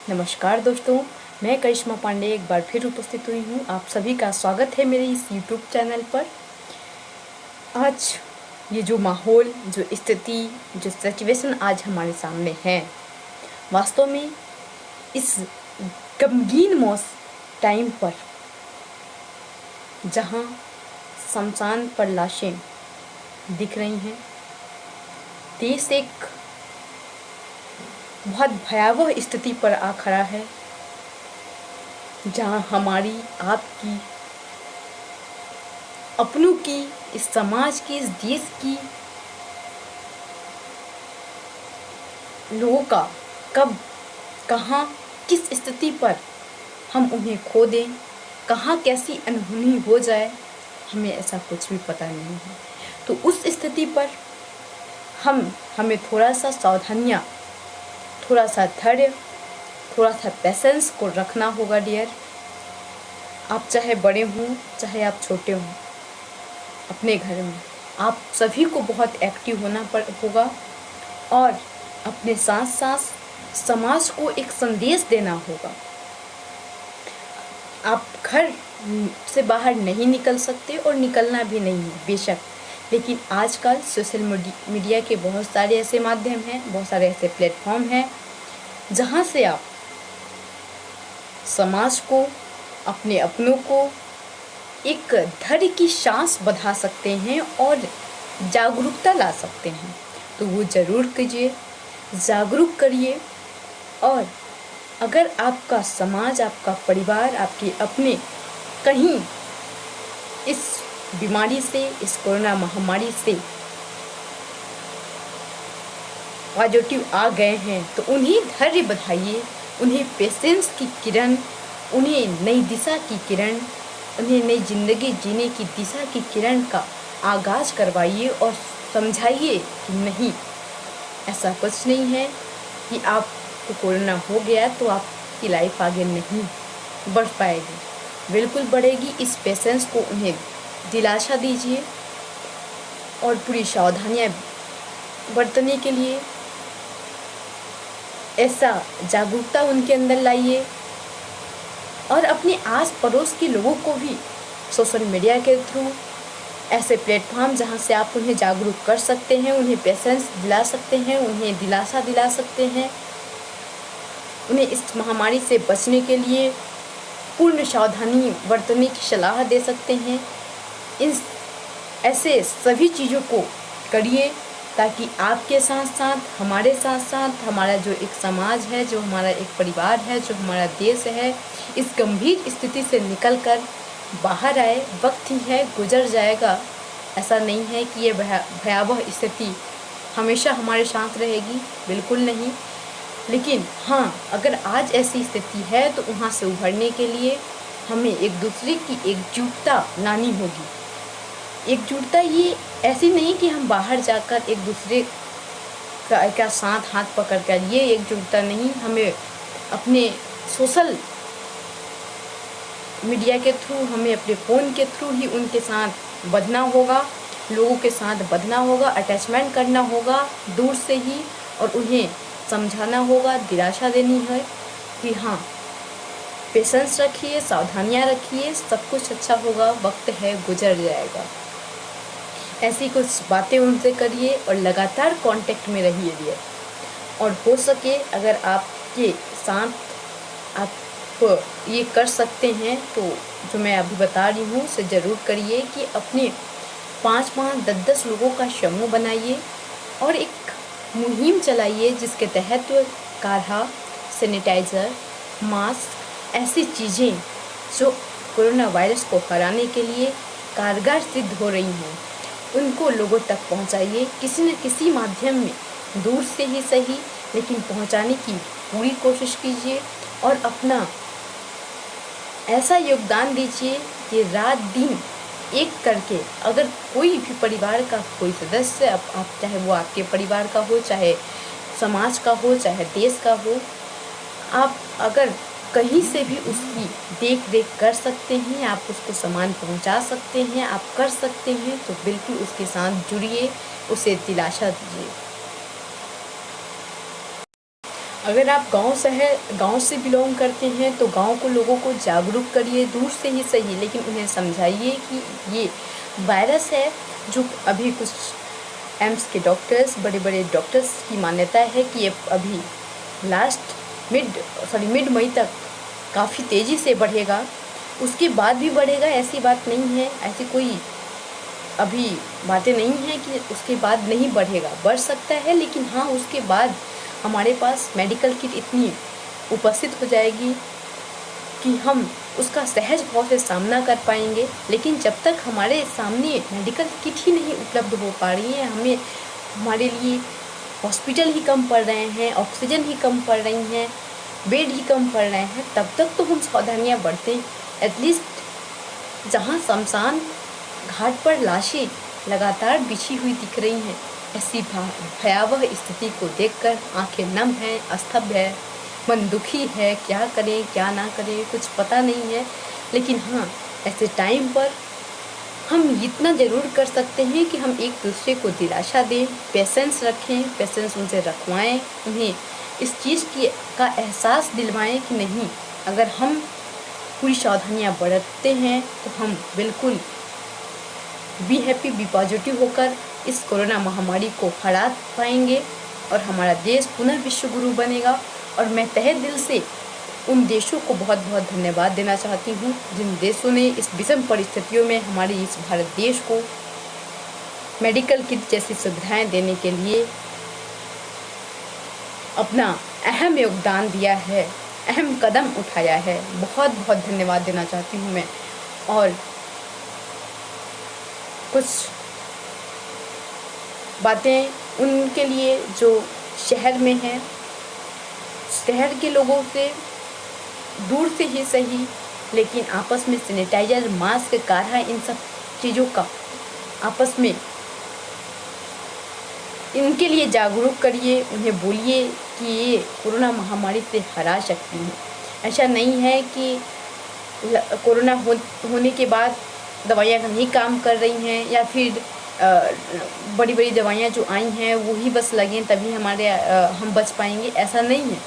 नमस्कार दोस्तों, मैं करिश्मा पांडे एक बार फिर उपस्थित हुई हूँ। आप सभी का स्वागत है मेरे इस यूट्यूब चैनल पर। आज ये जो माहौल, जो स्थिति, जो सिचुएशन आज हमारे सामने है, वास्तव में इस गमगीन टाइम पर जहाँ शमशान पर लाशें दिख रही हैं, देश एक बहुत भयावह स्थिति पर आ खड़ा है, जहाँ हमारी, आपकी, अपनों की, इस समाज की, इस देश की लोगों का कब, कहाँ, किस स्थिति पर हम उन्हें खो दें, कहाँ कैसी अनहोनी हो जाए, हमें ऐसा कुछ भी पता नहीं है। तो उस स्थिति पर हमें थोड़ा सा सावधानियाँ, थोड़ा सा धैर्य, थोड़ा सा पेशेंस को रखना होगा डियर। आप चाहे बड़े हों, चाहे आप छोटे हों, अपने घर में आप सभी को बहुत एक्टिव होना होगा और अपने साथ साथ समाज को एक संदेश देना होगा। आप घर से बाहर नहीं निकल सकते और निकलना भी नहीं है बेशक, लेकिन आजकल सोशल मीडिया के बहुत सारे ऐसे माध्यम हैं, बहुत सारे ऐसे प्लेटफॉर्म हैं जहां से आप समाज को, अपने अपनों को एक धैर्य की सांस बंधा सकते हैं और जागरूकता ला सकते हैं। तो वो ज़रूर कीजिए, जागरूक करिए। और अगर आपका समाज, आपका परिवार, आपके अपने कहीं इस बीमारी से, इस कोरोना महामारी से पॉजिटिव आ गए हैं, तो उन्हें धैर्य बधाइए, उन्हें पेशेंस की किरण, उन्हें नई दिशा की किरण, उन्हें नई जिंदगी जीने की दिशा की किरण का आगाज करवाइए और समझाइए कि नहीं, ऐसा कुछ नहीं है कि आपको कोरोना हो गया तो आपकी लाइफ आगे नहीं बढ़ पाएगी, बिल्कुल बढ़ेगी। इस पेशेंस को उन्हें दिलासा दीजिए और पूरी सावधानियाँ बरतने के लिए ऐसा जागरूकता उनके अंदर लाइए। और अपने आस पड़ोस के लोगों को भी सोशल मीडिया के थ्रू, ऐसे प्लेटफॉर्म जहां से आप उन्हें जागरूक कर सकते हैं, उन्हें पेशेंस दिला सकते हैं, उन्हें दिलासा दिला सकते हैं, उन्हें इस महामारी से बचने के लिए पूर्ण सावधानी बरतने की सलाह दे सकते हैं। इन ऐसे सभी चीज़ों को करिए ताकि आपके साथ साथ, हमारे साथ साथ, हमारा जो एक समाज है, जो हमारा एक परिवार है, जो हमारा देश है, इस गंभीर स्थिति से निकलकर बाहर आए। वक्त ही है, गुजर जाएगा। ऐसा नहीं है कि ये भयावह स्थिति हमेशा हमारे साथ रहेगी, बिल्कुल नहीं। लेकिन हाँ, अगर आज ऐसी स्थिति है तो वहाँ से उभरने के लिए हमें एक दूसरे की एकजुटता लानी होगी। एकजुटता ये ऐसी नहीं कि हम बाहर जाकर एक दूसरे का साथ हाथ पकड़ कर, ये एकजुटता नहीं। हमें अपने सोशल मीडिया के थ्रू, हमें अपने फ़ोन के थ्रू ही उनके साथ बंधना होगा, लोगों के साथ बंधना होगा, अटैचमेंट करना होगा दूर से ही, और उन्हें समझाना होगा, दिलासा देनी है कि हाँ, पेशेंस रखिए, सावधानियाँ रखिए, सब कुछ अच्छा होगा, वक्त है, गुजर जाएगा। ऐसी कुछ बातें उनसे करिए और लगातार कांटेक्ट में रहिए। और हो सके अगर आपके साथ आप ये कर सकते हैं तो जो मैं अभी बता रही हूँ उसे ज़रूर करिए कि अपने 5-5, 10-10 लोगों का समूह बनाइए और एक मुहिम चलाइए जिसके तहत काढ़ा, सैनिटाइज़र, मास्क, ऐसी चीज़ें जो कोरोना वायरस को हराने के लिए कारगर सिद्ध हो रही हैं, उनको लोगों तक पहुंचाइए। किसी न किसी माध्यम में, दूर से ही सही, लेकिन पहुंचाने की पूरी कोशिश कीजिए और अपना ऐसा योगदान दीजिए कि रात दिन एक करके, अगर कोई भी परिवार का कोई सदस्य, आप चाहे वो आपके परिवार का हो, चाहे समाज का हो, चाहे देश का हो, आप अगर कहीं से भी उसकी देख रेख कर सकते हैं, आप उसको सामान पहुंचा सकते हैं, आप कर सकते हैं, तो बिल्कुल उसके साथ जुड़िए, उसे दिलासा दीजिए। अगर आप गांव से बिलोंग करते हैं तो गांव को लोगों को जागरूक करिए, दूर से ही सही, लेकिन उन्हें समझाइए कि ये वायरस है। जो अभी कुछ एम्स के डॉक्टर्स, बड़े बड़े डॉक्टर्स की मान्यता है कि ये अभी मिड मई तक काफ़ी तेज़ी से बढ़ेगा, उसके बाद भी बढ़ेगा, ऐसी बात नहीं है। ऐसी कोई अभी बातें नहीं हैं कि उसके बाद नहीं बढ़ेगा, बढ़ सकता है, लेकिन हाँ उसके बाद हमारे पास मेडिकल किट इतनी उपस्थित हो जाएगी कि हम उसका सहज भाव से सामना कर पाएंगे। लेकिन जब तक हमारे सामने मेडिकल किट ही नहीं उपलब्ध हो पा रही है, हमारे लिए हॉस्पिटल ही कम पड़ रहे हैं, ऑक्सीजन ही कम पड़ रही हैं, बेड ही कम पड़ रहे हैं, तब तक तो हम सावधानियाँ बरतें। एटलीस्ट जहाँ शमशान घाट पर लाशें लगातार बिछी हुई दिख रही हैं, ऐसी भयावह स्थिति को देखकर आंखें नम हैं, स्तब्ध है, मन दुखी है, क्या करें क्या ना करें कुछ पता नहीं है। लेकिन हाँ, ऐसे टाइम पर हम इतना ज़रूर कर सकते हैं कि हम एक दूसरे को दिलासा दें, पेशेंस रखें, पेशेंस उनसे रखवाएं, उन्हें इस चीज़ का एहसास दिलवाएं कि नहीं, अगर हम पूरी सावधानियाँ बरतते हैं तो हम बिल्कुल बी हैप्पी, बी पॉजिटिव होकर इस कोरोना महामारी को हरा पाएंगे और हमारा देश पुनः विश्व गुरु बनेगा। और मैं तहे दिल से उन देशों को बहुत बहुत धन्यवाद देना चाहती हूँ जिन देशों ने इस विषम परिस्थितियों में हमारे इस भारत देश को मेडिकल किट जैसी सुविधाएं देने के लिए अपना अहम योगदान दिया है, अहम कदम उठाया है। बहुत बहुत धन्यवाद देना चाहती हूँ मैं। और कुछ बातें उनके लिए जो शहर में हैं, शहर के लोगों से दूर से ही सही, लेकिन आपस में सैनिटाइजर, मास्क, काढ़ा, इन सब चीज़ों का आपस में इनके लिए जागरूक करिए, उन्हें बोलिए कि ये कोरोना महामारी से हरा सकती हैं। ऐसा नहीं है कि कोरोना होने के बाद दवाइयाँ नहीं काम कर रही हैं या फिर बड़ी बड़ी दवाइयाँ जो आई हैं वो ही बस लगें तभी हम बच पाएंगे, ऐसा नहीं है।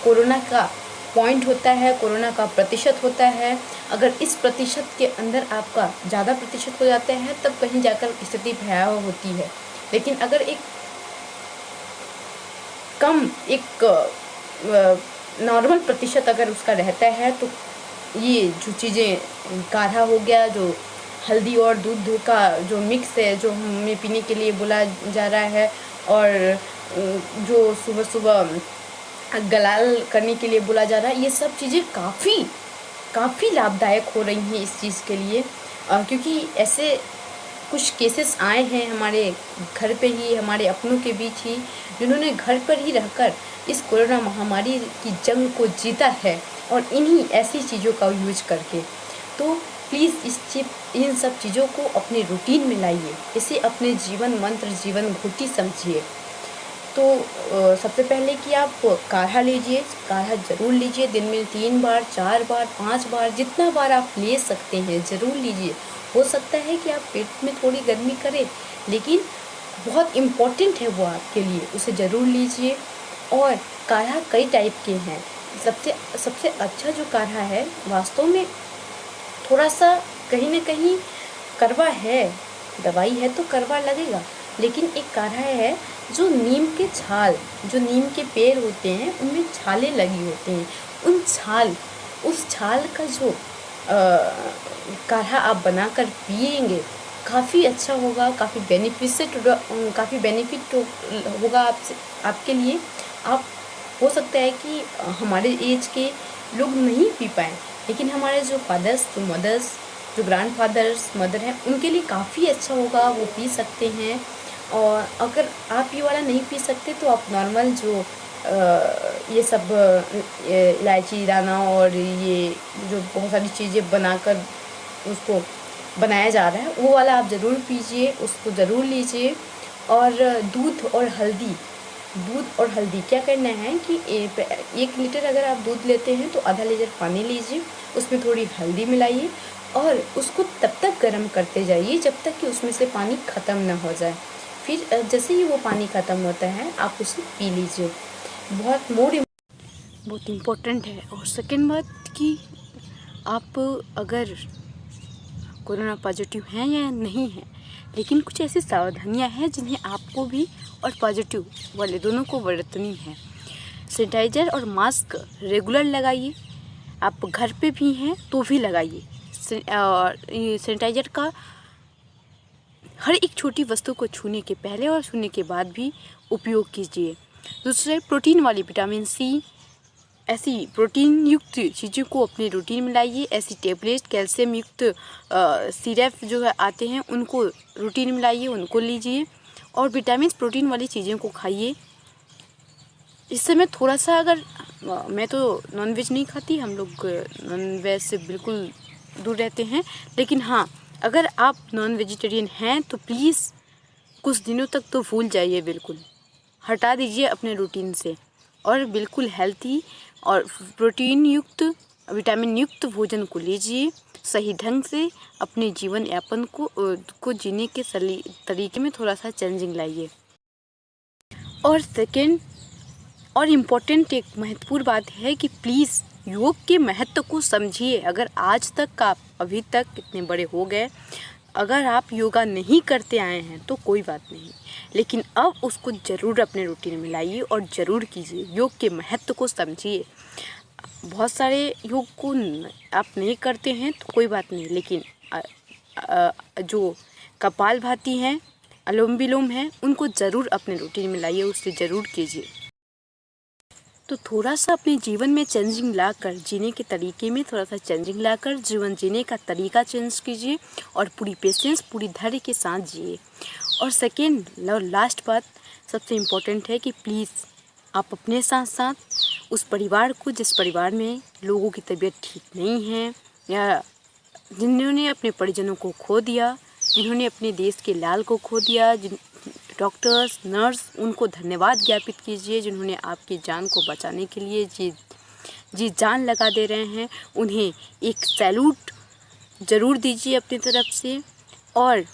कोरोना का पॉइंट होता है, कोरोना का प्रतिशत होता है। अगर इस प्रतिशत के अंदर आपका ज़्यादा प्रतिशत हो जाता है तब कहीं जाकर स्थिति भयावह होती है। लेकिन अगर एक नॉर्मल प्रतिशत अगर उसका रहता है तो ये जो चीज़ें, काढ़ा हो गया, जो हल्दी और दूध का जो मिक्स है जो हमें पीने के लिए बोला जा रहा है, और जो सुबह सुबह गलाल करने के लिए बोला जा रहा है, ये सब चीज़ें काफ़ी लाभदायक हो रही हैं इस चीज़ के लिए। क्योंकि ऐसे कुछ केसेस आए हैं हमारे घर पे ही, हमारे अपनों के बीच ही, जिन्होंने घर पर ही रहकर इस कोरोना महामारी की जंग को जीता है, और इन्हीं ऐसी चीज़ों का यूज करके। तो प्लीज़ इन सब चीज़ों को अपने रूटीन में लाइए, इसे अपने जीवन मंत्र, जीवन घुटी समझिए। तो सबसे पहले कि आप काढ़ा लीजिए, काढ़ा ज़रूर लीजिए, दिन में 3 बार, 4 बार, 5 बार, जितना बार आप ले सकते हैं ज़रूर लीजिए। हो सकता है कि आप पेट में थोड़ी गर्मी करे, लेकिन बहुत इम्पोर्टेंट है वो आपके लिए, उसे ज़रूर लीजिए। और काढ़ा कई टाइप के हैं। सबसे अच्छा जो काढ़ा है वास्तव में थोड़ा सा कहीं ना कहीं कड़वा है, दवाई है तो कड़वा लगेगा, लेकिन एक काढ़ा है जो नीम के पेड़ होते हैं उनमें छाले लगी होती हैं, उस छाल का जो काढ़ा आप बनाकर पिएंगे काफ़ी अच्छा होगा, काफ़ी बेनिफिट होगा आपके लिए। आप हो सकता है कि हमारे एज के लोग नहीं पी पाएँ, लेकिन हमारे जो फादर्स, जो मदर्स, जो ग्रैंड फादर्स, मदर हैं, उनके लिए काफ़ी अच्छा होगा, वो पी सकते हैं। और अगर आप ये वाला नहीं पी सकते तो आप नॉर्मल जो ये सब इलायची दाना और ये जो बहुत सारी चीज़ें बनाकर उसको बनाया जा रहा है वो वाला आप ज़रूर पीजिए, उसको ज़रूर लीजिए। और दूध और हल्दी क्या करना है कि 1 लीटर अगर आप दूध लेते हैं तो आधा लीटर पानी लीजिए, उसमें थोड़ी हल्दी मिलाइए और उसको तब तक गर्म करते जाइए जब तक कि उसमें से पानी ख़त्म ना हो जाए। फिर जैसे ही वो पानी ख़त्म होता है आप उसे पी लीजिए। बहुत बहुत इम्पोर्टेंट है। और सेकंड बात कि आप अगर कोरोना पॉजिटिव हैं या नहीं हैं, लेकिन कुछ ऐसी सावधानियां हैं जिन्हें आपको भी और पॉजिटिव वाले दोनों को बरतनी है। सैनिटाइज़र और मास्क रेगुलर लगाइए, आप घर पे भी हैं तो भी लगाइए। ये सैनिटाइज़र का हर एक छोटी वस्तु को छूने के पहले और छूने के बाद भी उपयोग कीजिए। दूसरे, प्रोटीन वाली विटामिन सी, ऐसी प्रोटीन युक्त चीज़ों को अपने रूटीन में लाइए। ऐसी टेबलेट, कैल्शियम युक्त सिरप जो है आते हैं, उनको रूटीन में लाइए, उनको लीजिए। और विटामिन प्रोटीन वाली चीज़ों को खाइए। इस समय थोड़ा सा, अगर मैं तो नॉनवेज नहीं खाती, हम लोग नॉनवेज से बिल्कुल दूर रहते हैं, लेकिन हाँ, अगर आप नॉन वेजिटेरियन हैं तो प्लीज़ कुछ दिनों तक तो भूल जाइए, बिल्कुल हटा दीजिए अपने रूटीन से, और बिल्कुल हेल्थी और प्रोटीन युक्त, विटामिन युक्त भोजन को लीजिए। सही ढंग से अपने जीवन यापन को जीने के तरीके में थोड़ा सा चेंजिंग लाइए। और सेकेंड और इम्पोर्टेंट एक महत्वपूर्ण बात है कि प्लीज़ योग के महत्व को समझिए। अगर आज तक आप अभी तक इतने बड़े हो गए, अगर आप योगा नहीं करते आए हैं तो कोई बात नहीं, लेकिन अब उसको ज़रूर अपने रूटीन में लाइए और ज़रूर कीजिए। योग के महत्व को समझिए। बहुत सारे योग को आप नहीं करते हैं तो कोई बात नहीं, लेकिन जो कपालभाति हैं, अनुलोम विलोम हैं, उनको ज़रूर अपने रूटीन में लाइए, उससे ज़रूर कीजिए। तो थोड़ा सा अपने जीवन में चेंजिंग लाकर, जीने के तरीके में थोड़ा सा चेंजिंग लाकर जीवन जीने का तरीका चेंज कीजिए और पूरी पेशेंस, पूरी धैर्य के साथ जिए। और सेकेंड और लास्ट बात सबसे इम्पोर्टेंट है कि प्लीज़ आप अपने साथ साथ उस परिवार को, जिस परिवार में लोगों की तबीयत ठीक नहीं है या जिन्होंने अपने परिजनों को खो दिया, जिन्होंने अपने देश के लाल को खो दिया, डॉक्टर्स, नर्स, उनको धन्यवाद ज्ञापित कीजिए जिन्होंने आपकी जान को बचाने के लिए जी जान लगा दे रहे हैं। उन्हें एक सैल्यूट ज़रूर दीजिए अपनी तरफ से। और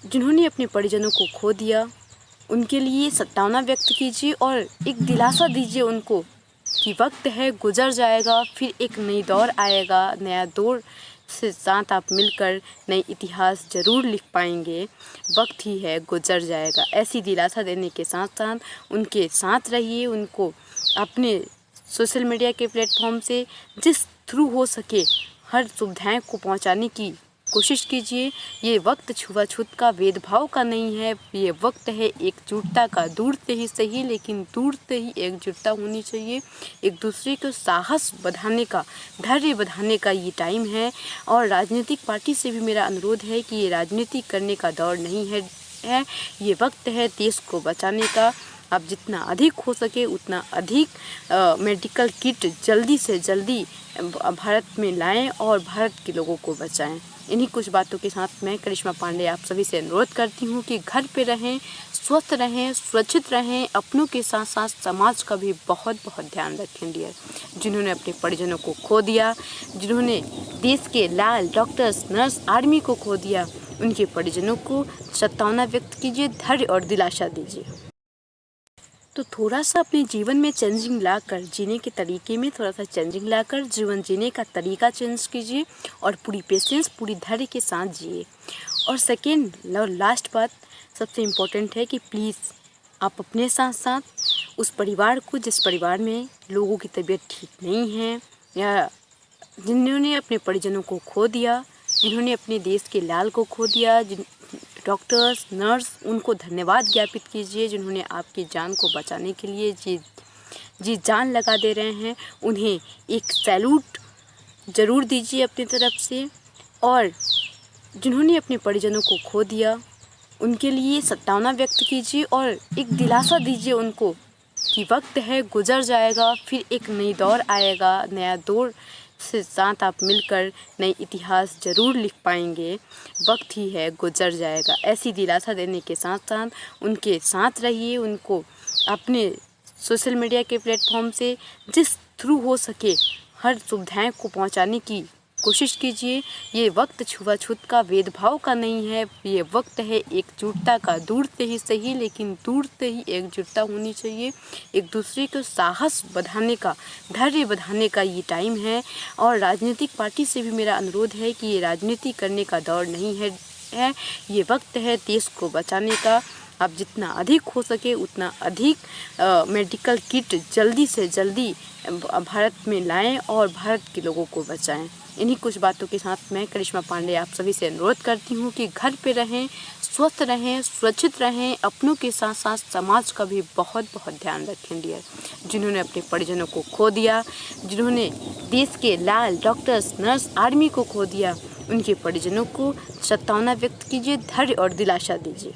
जिन्होंने अपने परिजनों को खो दिया, उनके लिए सद्भावना व्यक्त कीजिए और एक दिलासा दीजिए उनको कि वक्त है, गुजर जाएगा, फिर एक नई दौर आएगा, नया दौर से साथ आप मिलकर नए इतिहास ज़रूर लिख पाएंगे। वक्त ही है, गुजर जाएगा। ऐसी दिलासा देने के साथ साथ उनके साथ रहिए। उनको अपने सोशल मीडिया के प्लेटफॉर्म से जिस थ्रू हो सके हर सुविधाएं को पहुंचाने की कोशिश कीजिए। ये वक्त छुआछूत का, भेदभाव का नहीं है, ये वक्त है एकजुटता का। दूर से ही सही, लेकिन दूर से ही एकजुटता होनी चाहिए। एक दूसरे को साहस बढ़ाने का, धैर्य बढ़ाने का ये टाइम है। और राजनीतिक पार्टी से भी मेरा अनुरोध है कि ये राजनीति करने का दौर नहीं है, ये वक्त है देश को बचाने का। आप जितना अधिक हो सके उतना अधिक मेडिकल किट जल्दी से जल्दी भारत में लाएं और भारत के लोगों को बचाएं। इन्हीं कुछ बातों के साथ मैं करिश्मा पांडे आप सभी से अनुरोध करती हूँ कि घर पे रहें, स्वस्थ रहें, सुरक्षित रहें। अपनों के साथ साथ समाज का भी बहुत बहुत ध्यान रखें डियर। जिन्होंने अपने परिजनों को खो दिया, जिन्होंने देश के लाल, डॉक्टर्स, नर्स, आर्मी को खो दिया, उनके परिजनों को सद्भावना व्यक्त कीजिए, धैर्य और दिलासा दीजिए। तो थोड़ा सा अपने जीवन में चेंजिंग लाकर, जीने के तरीके में थोड़ा सा चेंजिंग लाकर जीवन जीने का तरीका चेंज कीजिए और पूरी पेशेंस, पूरी धैर्य के साथ जिए। और सेकेंड और लास्ट बात सबसे इम्पोर्टेंट है कि प्लीज़ आप अपने साथ साथ उस परिवार को, जिस परिवार में लोगों की तबीयत ठीक नहीं है या जिन्होंने अपने परिजनों को खो दिया, जिन्होंने अपने देश के लाल को खो दिया, डॉक्टर्स, नर्स, उनको धन्यवाद ज्ञापित कीजिए जिन्होंने आपकी जान को बचाने के लिए जी जान लगा दे रहे हैं। उन्हें एक सैल्यूट ज़रूर दीजिए अपनी तरफ से। और जिन्होंने अपने परिजनों को खो दिया, उनके लिए सद्भावना व्यक्त कीजिए और एक दिलासा दीजिए उनको कि वक्त है, गुजर जाएगा, फिर एक नई दौर आएगा, नया दौर से साथ आप मिलकर नए इतिहास ज़रूर लिख पाएंगे। वक्त ही है, गुजर जाएगा। ऐसी दिलासा देने के साथ साथ उनके साथ रहिए। उनको अपने सोशल मीडिया के प्लेटफॉर्म से जिस थ्रू हो सके हर सुविधाएं को पहुंचाने की कोशिश कीजिए। ये वक्त छुआछूत का, भेदभाव का नहीं है, ये वक्त है एकजुटता का। दूर से ही सही, लेकिन दूर से ही एकजुटता होनी चाहिए। एक दूसरे को साहस बढ़ाने का, धैर्य बढ़ाने का ये टाइम है। और राजनीतिक पार्टी से भी मेरा अनुरोध है कि ये राजनीति करने का दौर नहीं है, ये वक्त है देश को बचाने का। आप जितना अधिक हो सके उतना अधिक मेडिकल किट जल्दी से जल्दी भारत में लाएं और भारत के लोगों को बचाएं। इन्हीं कुछ बातों के साथ मैं करिश्मा पांडे आप सभी से अनुरोध करती हूँ कि घर पे रहें, स्वस्थ रहें, सुरक्षित रहें, अपनों के साथ साथ समाज का भी बहुत बहुत ध्यान रखें डियर। जिन्होंने अपने परिजनों को खो दिया, जिन्होंने देश के लाल डॉक्टर्स, नर्स, आर्मी को खो दिया, उनके परिजनों को सांत्वना व्यक्त कीजिए, धैर्य और दिलासा दीजिए।